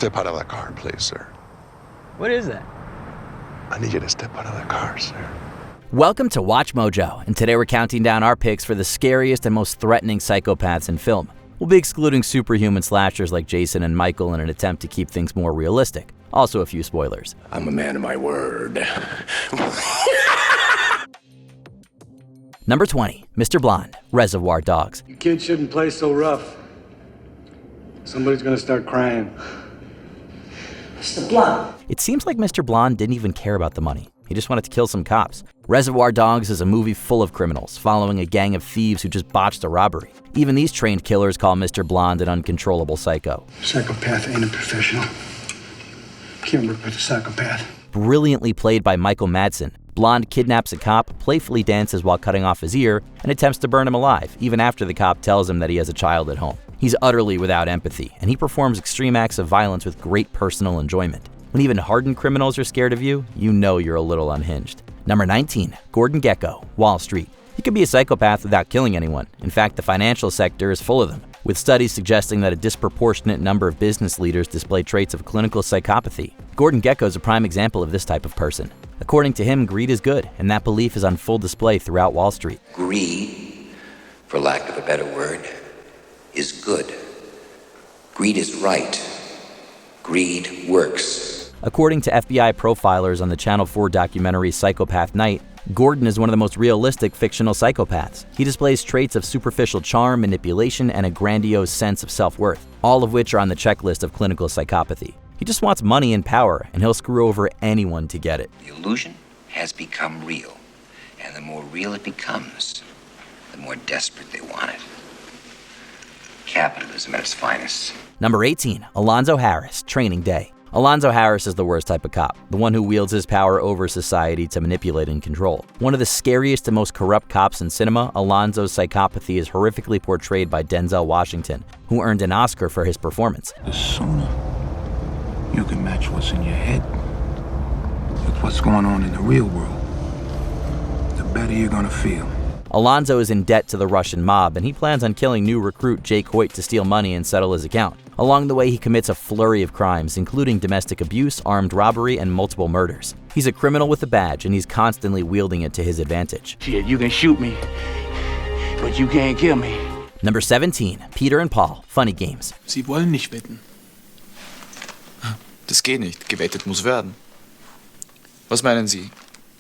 Step out of the car, please, sir. What is that? I need you to step out of the car, sir. Welcome to Watch Mojo, and today we're counting down our picks for the scariest and most threatening psychopaths in film. We'll be excluding superhuman slashers like Jason and Michael in an attempt to keep things more realistic. Also a few spoilers. I'm a man of my word. Number 20, Mr. Blonde, Reservoir Dogs. You kids shouldn't play so rough. Somebody's gonna start crying. Mr. Blonde. It seems like Mr. Blonde didn't even care about the money. He just wanted to kill some cops. Reservoir Dogs is a movie full of criminals, following a gang of thieves who just botched a robbery. Even these trained killers call Mr. Blonde an uncontrollable psycho. Psychopath ain't a professional. Can't work with a psychopath. Brilliantly played by Michael Madsen, Blonde kidnaps a cop, playfully dances while cutting off his ear, and attempts to burn him alive, even after the cop tells him that he has a child at home. He's utterly without empathy, and he performs extreme acts of violence with great personal enjoyment. When even hardened criminals are scared of you, you know you're a little unhinged. Number 19, Gordon Gecko, Wall Street. You can be a psychopath without killing anyone. In fact, the financial sector is full of them, with studies suggesting that a disproportionate number of business leaders display traits of clinical psychopathy. Gordon Gecko is a prime example of this type of person. According to him, greed is good, and that belief is on full display throughout Wall Street. Greed, for lack of a better word, is good. Greed is right. Greed works. According to FBI profilers on the Channel 4 documentary Psychopath Night, Gordon is one of the most realistic fictional psychopaths. He displays traits of superficial charm, manipulation, and a grandiose sense of self-worth, all of which are on the checklist of clinical psychopathy. He just wants money and power, and he'll screw over anyone to get it. The illusion has become real, and the more real it becomes, the more desperate they want it. Capitalism at its finest. Number 18, Alonzo Harris, Training Day. Alonzo Harris is the worst type of cop, the one who wields his power over society to manipulate and control. One of the scariest and most corrupt cops in cinema, Alonzo's psychopathy is horrifically portrayed by Denzel Washington, who earned an Oscar for his performance. The sooner you can match what's in your head with what's going on in the real world, the better you're gonna feel. Alonzo is in debt to the Russian mob, and he plans on killing new recruit Jake Hoyt to steal money and settle his account. Along the way, he commits a flurry of crimes, including domestic abuse, armed robbery, and multiple murders. He's a criminal with a badge, and he's constantly wielding it to his advantage. Shit, you can shoot me, but you can't kill me. Number 17, Peter and Paul, Funny Games. Sie wollen nicht wetten. Das geht nicht. Gewettet muss werden. Was meinen Sie?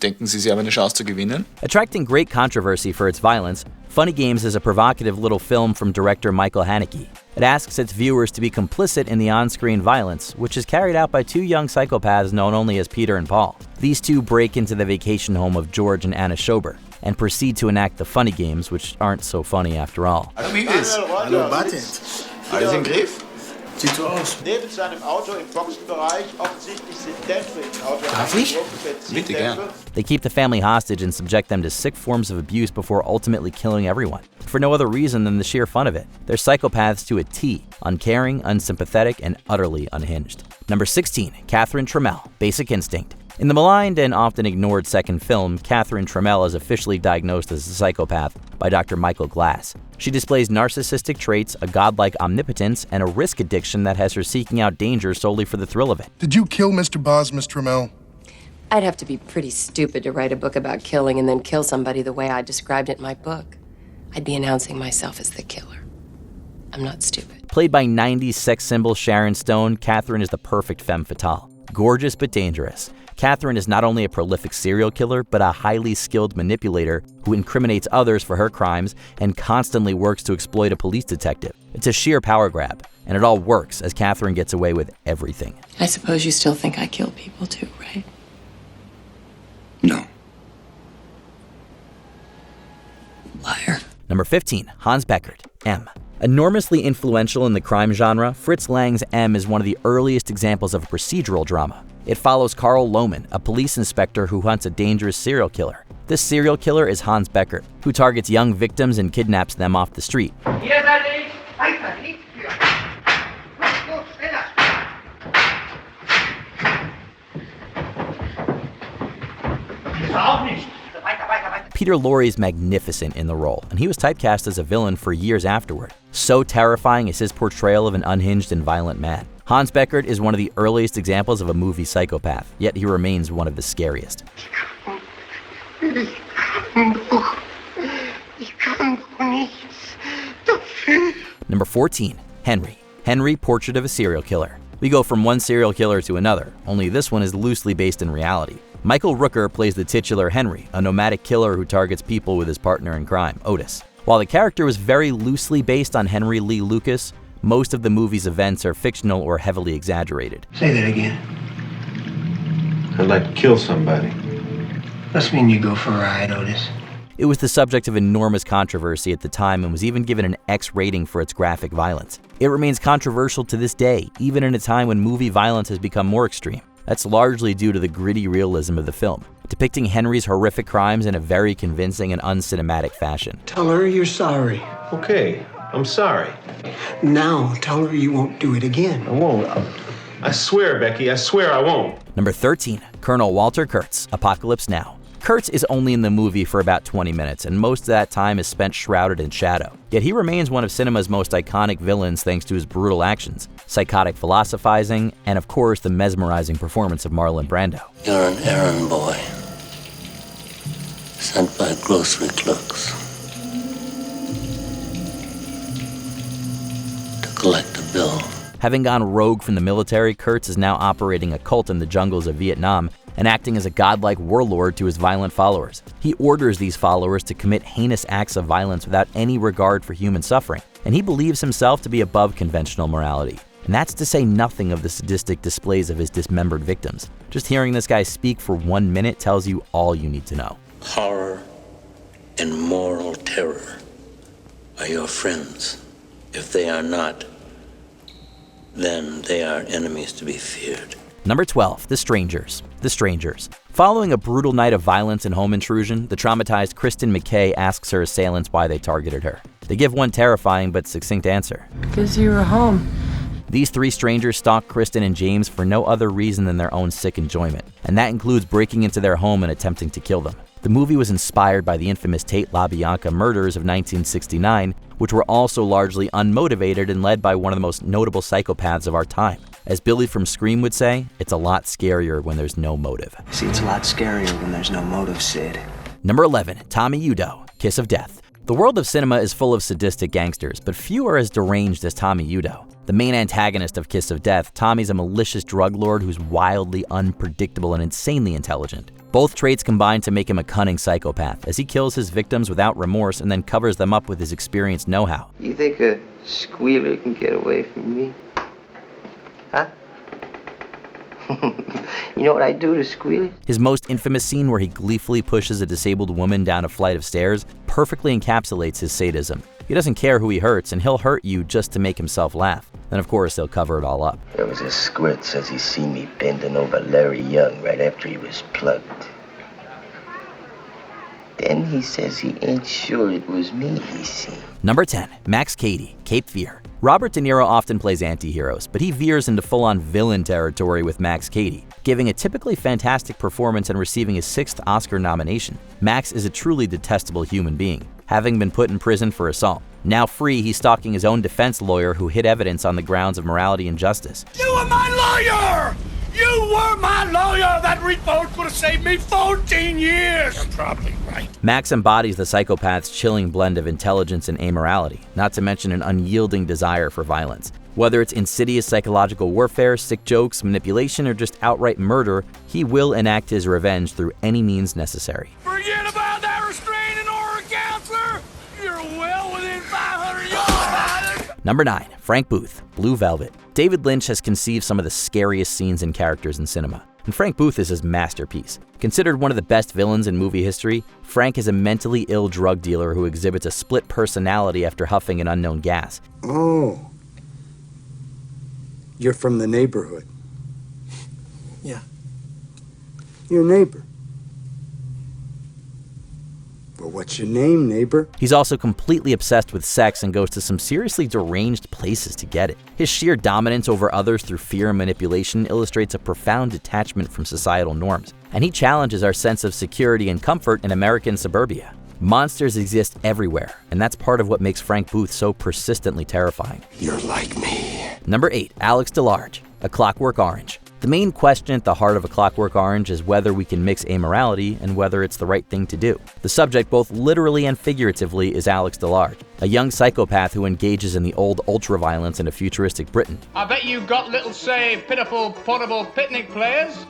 Denken Sie, Sie haben eine Chance zu gewinnen? Attracting great controversy for its violence, Funny Games is a provocative little film from director Michael Haneke. It asks its viewers to be complicit in the on-screen violence, which is carried out by two young psychopaths known only as Peter and Paul. These two break into the vacation home of George and Anna Schober and proceed to enact the funny games, which aren't so funny after all. Hallo Migis. Hallo, wartet. Alles im Griff? Sieht so aus. Neben seinem Auto im Boxenbereich offensichtlich sind Dämpfe im Auto. Darf ich? Bitte gern. They keep the family hostage and subject them to sick forms of abuse before ultimately killing everyone, for no other reason than the sheer fun of it. They're psychopaths to a T, uncaring, unsympathetic, and utterly unhinged. Number 16, Catherine Trammell, Basic Instinct. In the maligned and often ignored second film, Catherine Trammell is officially diagnosed as a psychopath by Dr. Michael Glass. She displays narcissistic traits, a godlike omnipotence, and a risk addiction that has her seeking out danger solely for the thrill of it. Did you kill Mr. Boz, Miss Trammell? I'd have to be pretty stupid to write a book about killing and then kill somebody the way I described it in my book. I'd be announcing myself as the killer. I'm not stupid. Played by 90s sex symbol Sharon Stone, Catherine is the perfect femme fatale. Gorgeous but dangerous. Catherine is not only a prolific serial killer, but a highly skilled manipulator who incriminates others for her crimes and constantly works to exploit a police detective. It's a sheer power grab, and it all works as Catherine gets away with everything. I suppose you still think I kill people too, right? No. Liar. Number 15, Hans Becker, M. Enormously influential in the crime genre, Fritz Lang's M is one of the earliest examples of a procedural drama. It follows Carl Lohman, a police inspector who hunts a dangerous serial killer. This serial killer is Hans Becker, who targets young victims and kidnaps them off the street. Hier seid ich, weiter, nicht für. Los, schneller. Das war auch nicht. Weiter, weiter, weiter. Peter Lorre is magnificent in the role, and he was typecast as a villain for years afterward. So terrifying is his portrayal of an unhinged and violent man. Hans Becker is one of the earliest examples of a movie psychopath, yet he remains one of the scariest. Number 14. Henry. Henry, Portrait of a Serial Killer. We go from one serial killer to another, only this one is loosely based in reality. Michael Rooker plays the titular Henry, a nomadic killer who targets people with his partner in crime, Otis. While the character was very loosely based on Henry Lee Lucas, most of the movie's events are fictional or heavily exaggerated. Say that again. I'd like to kill somebody. Must mean you go for a ride, Otis. It was the subject of enormous controversy at the time and was even given an X rating for its graphic violence. It remains controversial to this day, even in a time when movie violence has become more extreme. That's largely due to the gritty realism of the film, depicting Henry's horrific crimes in a very convincing and uncinematic fashion. Tell her you're sorry. Okay, I'm sorry. Now tell her you won't do it again. I won't. I swear, Becky, I swear I won't. Number 13. Colonel Walter Kurtz, Apocalypse Now. Kurtz is only in the movie for about 20 minutes, and most of that time is spent shrouded in shadow. Yet he remains one of cinema's most iconic villains thanks to his brutal actions, psychotic philosophizing, and of course the mesmerizing performance of Marlon Brando. You're an errand boy, sent by grocery clerks to collect a bill. Having gone rogue from the military, Kurtz is now operating a cult in the jungles of Vietnam and acting as a godlike warlord to his violent followers. He orders these followers to commit heinous acts of violence without any regard for human suffering, and he believes himself to be above conventional morality. And that's to say nothing of the sadistic displays of his dismembered victims. Just hearing this guy speak for 1 minute tells you all you need to know. Horror and moral terror are your friends. If they are not, then they are enemies to be feared. Number 12. The Strangers. The Strangers. Following a brutal night of violence and home intrusion, the traumatized Kristen McKay asks her assailants why they targeted her. They give one terrifying but succinct answer. Because you were home. These three strangers stalk Kristen and James for no other reason than their own sick enjoyment, and that includes breaking into their home and attempting to kill them. The movie was inspired by the infamous Tate LaBianca murders of 1969, which were also largely unmotivated and led by one of the most notable psychopaths of our time. As Billy from Scream would say, it's a lot scarier when there's no motive. See, it's a lot scarier when there's no motive, Sid. Number 11. Tommy Udo, Kiss of Death. The world of cinema is full of sadistic gangsters, but few are as deranged as Tommy Udo. The main antagonist of Kiss of Death, Tommy's a malicious drug lord who's wildly unpredictable and insanely intelligent. Both traits combine to make him a cunning psychopath, as he kills his victims without remorse and then covers them up with his experienced know-how. You think a squealer can get away from me? Huh? You know what I do to squealers? His most infamous scene, where he gleefully pushes a disabled woman down a flight of stairs, perfectly encapsulates his sadism. He doesn't care who he hurts, and he'll hurt you just to make himself laugh. Then of course he'll cover it all up. There was a squirt says he seen me bending over Larry Young right after he was plugged. Then he says he ain't sure it was me he seen. Number 10. Max Cady, Cape Fear. Robert De Niro often plays anti-heroes, but he veers into full-on villain territory with Max Cady, giving a typically fantastic performance and receiving his 6th Oscar nomination. Max is a truly detestable human being, having been put in prison for assault. Now free, he's stalking his own defense lawyer who hid evidence on the grounds of morality and justice. You were my lawyer! You were my lawyer! That report could have saved me 14 years! You're probably right. Max embodies the psychopath's chilling blend of intelligence and amorality, not to mention an unyielding desire for violence. Whether it's insidious psychological warfare, sick jokes, manipulation, or just outright murder, he will enact his revenge through any means necessary. Forget about that restraining order, counselor! You're well within 500 yards! Number 9. Frank Booth, Blue Velvet. David Lynch has conceived some of the scariest scenes and characters in cinema, and Frank Booth is his masterpiece. Considered one of the best villains in movie history, Frank is a mentally ill drug dealer who exhibits a split personality after huffing an unknown gas. Oh. You're from the neighborhood. Yeah. Your neighbor. Well, what's your name, neighbor? He's also completely obsessed with sex and goes to some seriously deranged places to get it. His sheer dominance over others through fear and manipulation illustrates a profound detachment from societal norms, and he challenges our sense of security and comfort in American suburbia. Monsters exist everywhere, and that's part of what makes Frank Booth so persistently terrifying. You're like me. Number 8. Alex DeLarge, A Clockwork Orange. The main question at the heart of A Clockwork Orange is whether we can mix amorality and whether it's the right thing to do. The subject, both literally and figuratively, is Alex Delarge, a young psychopath who engages in the old ultra-violence in a futuristic Britain. I bet you've got little, say, pitiful, portable picnic players.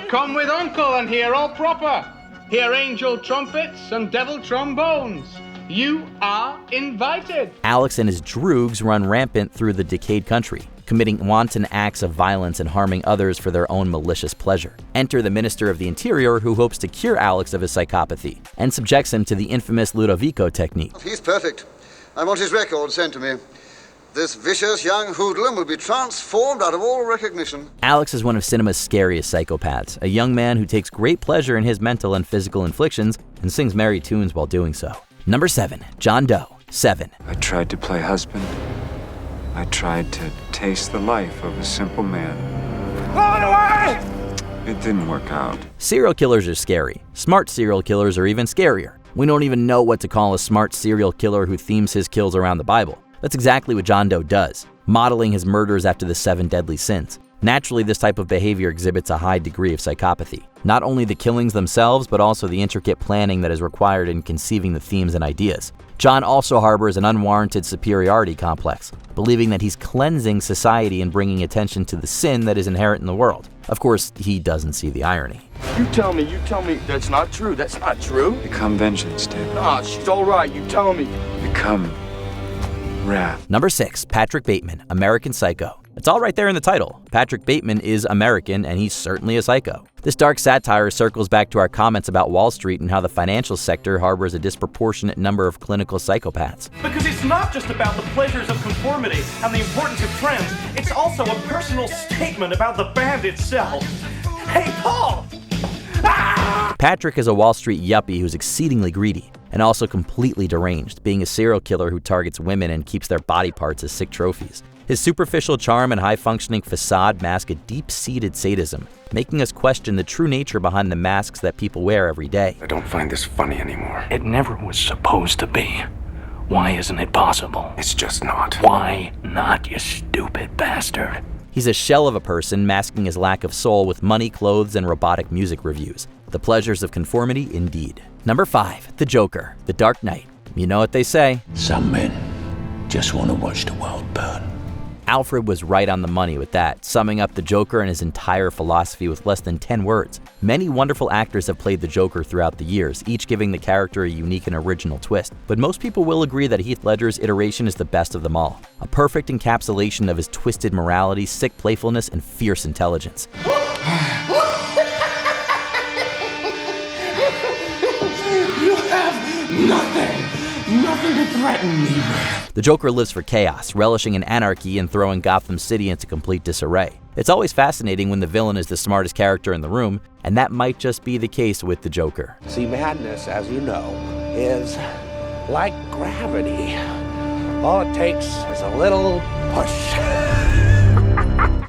Come with Uncle and hear all proper. Hear angel trumpets and devil trombones. You are invited. Alex and his droogs run rampant through the decayed country, committing wanton acts of violence and harming others for their own malicious pleasure. Enter the Minister of the Interior, who hopes to cure Alex of his psychopathy and subjects him to the infamous Ludovico technique. He's perfect. I want his record sent to me. This vicious young hoodlum will be transformed out of all recognition. Alex is one of cinema's scariest psychopaths, a young man who takes great pleasure in his mental and physical inflictions and sings merry tunes while doing so. Number 7. John Doe, 7. I tried to play husband. I tried to taste the life of a simple man. Run away! It didn't work out. Serial killers are scary. Smart serial killers are even scarier. We don't even know what to call a smart serial killer who themes his kills around the Bible. That's exactly what John Doe does, modeling his murders after the 7 deadly sins. Naturally, this type of behavior exhibits a high degree of psychopathy. Not only the killings themselves, but also the intricate planning that is required in conceiving the themes and ideas. John also harbors an unwarranted superiority complex, believing that he's cleansing society and bringing attention to the sin that is inherent in the world. Of course, he doesn't see the irony. You tell me that's not true. That's not true. Become vengeance, David. Nah, she's all right. You tell me. Become wrath. Number 6. Patrick Bateman, American Psycho. It's all right there in the title. Patrick Bateman is American, and he's certainly a psycho. This dark satire circles back to our comments about Wall Street and how the financial sector harbors a disproportionate number of clinical psychopaths. Because it's not just about the pleasures of conformity and the importance of trends, it's also a personal statement about the band itself. Hey, Paul! Ah! Patrick is a Wall Street yuppie who's exceedingly greedy and also completely deranged, being a serial killer who targets women and keeps their body parts as sick trophies. His superficial charm and high-functioning facade mask a deep-seated sadism, making us question the true nature behind the masks that people wear every day. I don't find this funny anymore. It never was supposed to be. Why isn't it possible? It's just not. Why not, you stupid bastard? He's a shell of a person masking his lack of soul with money, clothes, and robotic music reviews. The pleasures of conformity indeed. Number 5. The Joker, The Dark Knight. You know what they say. Some men just want to watch the world burn. Alfred was right on the money with that, summing up the Joker and his entire philosophy with less than 10 words. Many wonderful actors have played the Joker throughout the years, each giving the character a unique and original twist. But most people will agree that Heath Ledger's iteration is the best of them all. A perfect encapsulation of his twisted morality, sick playfulness, and fierce intelligence. You have nothing to threaten me with. The Joker lives for chaos, relishing in anarchy and throwing Gotham City into complete disarray. It's always fascinating when the villain is the smartest character in the room, and that might just be the case with the Joker. See, madness, as you know, is like gravity. All it takes is a little push.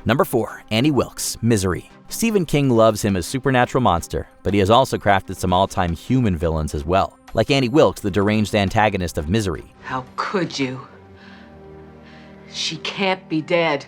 Number 4. Annie Wilkes, Misery. Stephen King loves him as supernatural monster, but he has also crafted some all-time human villains as well. Like Annie Wilkes, the deranged antagonist of Misery. How could you? She can't be dead.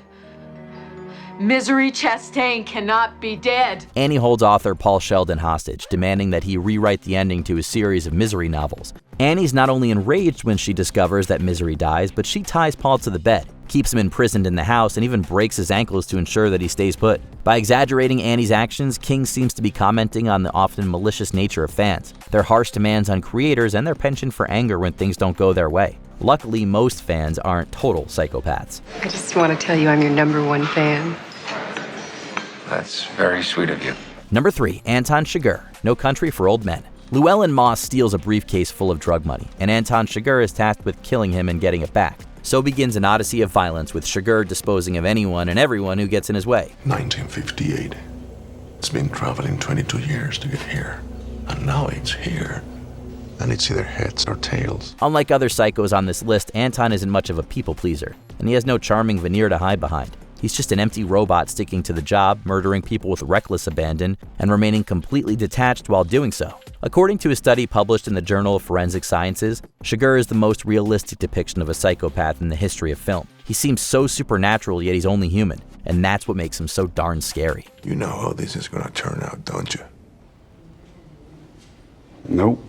Misery Chastain cannot be dead. Annie holds author Paul Sheldon hostage, demanding that he rewrite the ending to his series of Misery novels. Annie's not only enraged when she discovers that Misery dies, but she ties Paul to the bed, keeps him imprisoned in the house, and even breaks his ankles to ensure that he stays put. By exaggerating Annie's actions, King seems to be commenting on the often malicious nature of fans, their harsh demands on creators, and their penchant for anger when things don't go their way. Luckily, most fans aren't total psychopaths. I just want to tell you I'm your #1 fan. That's very sweet of you. Number 3. Anton Chigurh, No Country for Old Men. Llewellyn Moss steals a briefcase full of drug money, and Anton Chigurh is tasked with killing him and getting it back. So begins an odyssey of violence, with Chigurh disposing of anyone and everyone who gets in his way. 1958. It's been traveling 22 years to get here, and now it's here. And it's either heads or tails. Unlike other psychos on this list, Anton isn't much of a people pleaser, and he has no charming veneer to hide behind. He's just an empty robot sticking to the job, murdering people with reckless abandon, and remaining completely detached while doing so. According to a study published in the Journal of Forensic Sciences, Chigurh is the most realistic depiction of a psychopath in the history of film. He seems so supernatural, yet he's only human, and that's what makes him so darn scary. You know how this is gonna turn out, don't you? Nope.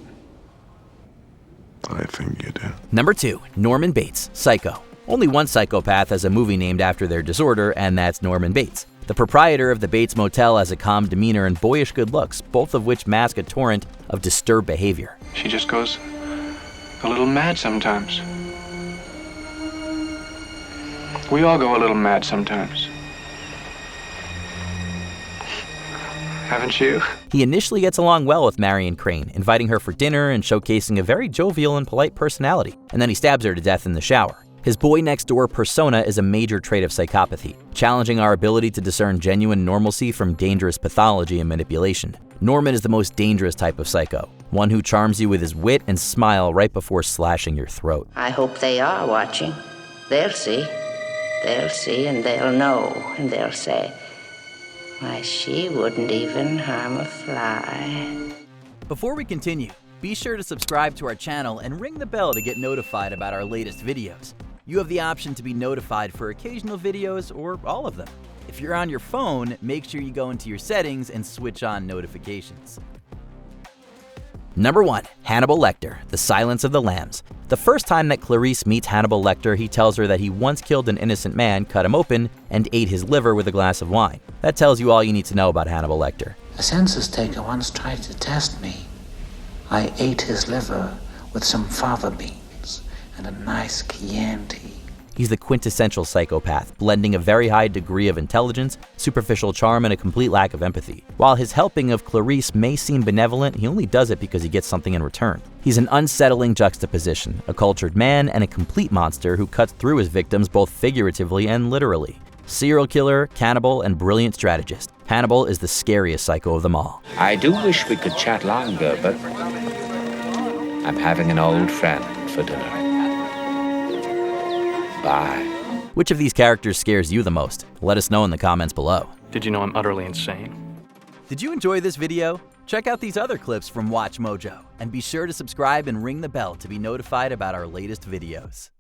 I think you do. Number 2, Norman Bates, Psycho. Only one psychopath has a movie named after their disorder, and that's Norman Bates. The proprietor of the Bates Motel has a calm demeanor and boyish good looks, both of which mask a torrent of disturbed behavior. She just goes a little mad sometimes. We all go a little mad sometimes. Haven't you? He initially gets along well with Marion Crane, inviting her for dinner and showcasing a very jovial and polite personality, and then he stabs her to death in the shower. His boy-next-door persona is a major trait of psychopathy, challenging our ability to discern genuine normalcy from dangerous pathology and manipulation. Norman is the most dangerous type of psycho, one who charms you with his wit and smile right before slashing your throat. I hope they are watching. They'll see. They'll see and they'll know, and they'll say, why, she wouldn't even harm a fly. Before we continue, be sure to subscribe to our channel and ring the bell to get notified about our latest videos. You have the option to be notified for occasional videos or all of them. If you're on your phone, make sure you go into your settings and switch on notifications. Number 1, Hannibal Lecter, The Silence of the Lambs. The first time that Clarice meets Hannibal Lecter, he tells her that he once killed an innocent man, cut him open, and ate his liver with a glass of wine. That tells you all you need to know about Hannibal Lecter. A census taker once tried to test me. I ate his liver with some fava beans and a nice Chianti. He's the quintessential psychopath, blending a very high degree of intelligence, superficial charm, and a complete lack of empathy. While his helping of Clarice may seem benevolent, he only does it because he gets something in return. He's an unsettling juxtaposition, a cultured man and a complete monster who cuts through his victims both figuratively and literally. Serial killer, cannibal, and brilliant strategist, Hannibal is the scariest psycho of them all. I do wish we could chat longer, but I'm having an old friend for dinner. Bye. Which of these characters scares you the most? Let us know in the comments below. Did you know I'm utterly insane? Did you enjoy this video? Check out these other clips from WatchMojo, and be sure to subscribe and ring the bell to be notified about our latest videos.